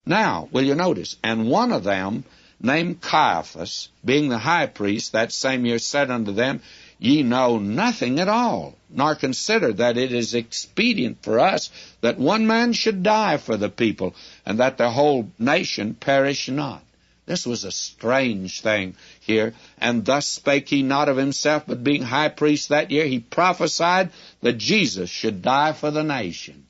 Now, will you notice? And one of them, named Caiaphas, being the high priest, that same year said unto them, Ye know nothing at all, nor consider that it is expedient for us that one man should die for the people, and that the whole nation perish not. This was a strange thing here. And thus spake he not of himself, but being high priest that year, he prophesied that Jesus should die for the nation.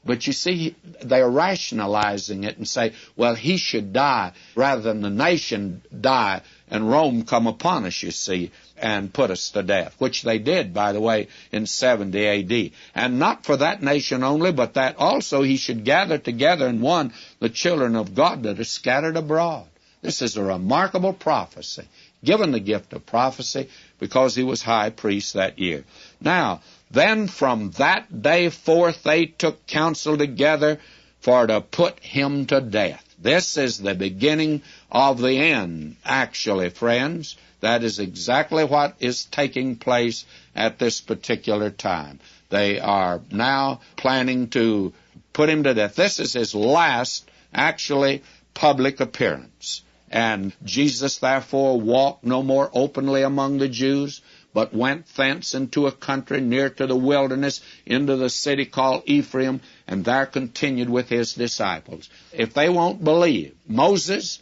But you see, they're rationalizing it and say, well, he should die rather than the nation die and Rome come upon us, you see, and put us to death, which they did, by the way, in 70 A.D. And not for that nation only, but that also he should gather together in one the children of God that are scattered abroad. This is a remarkable prophecy, given the gift of prophecy because he was high priest that year. Now, then from that day forth they took counsel together for to put him to death. This is the beginning of the end, actually, friends. That is exactly what is taking place at this particular time. They are now planning to put him to death. This is his last, actually, public appearance. And Jesus, therefore, walked no more openly among the Jews, but went thence into a country near to the wilderness, into the city called Ephraim, and there continued with his disciples. If they won't believe Moses,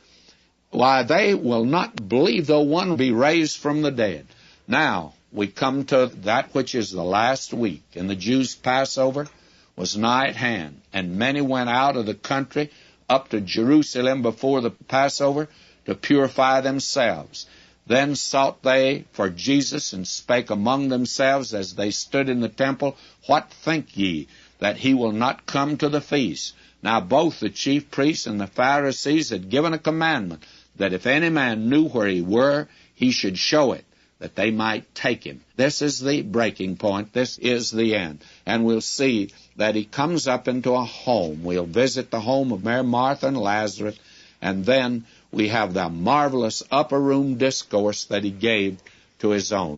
why, they will not believe though one be raised from the dead. Now, we come to that which is the last week, and the Jews' Passover was nigh at hand, and many went out of the country up to Jerusalem before the Passover to purify themselves. Then sought they for Jesus, and spake among themselves as they stood in the temple, What think ye, that he will not come to the feast? Now both the chief priests and the Pharisees had given a commandment, that if any man knew where he were, he should show it, that they might take him. This is the breaking point. This is the end. And we'll see that he comes up into a home. We'll visit the home of Mary, Martha, and Lazarus, and then we have the marvelous upper room discourse that he gave to his own.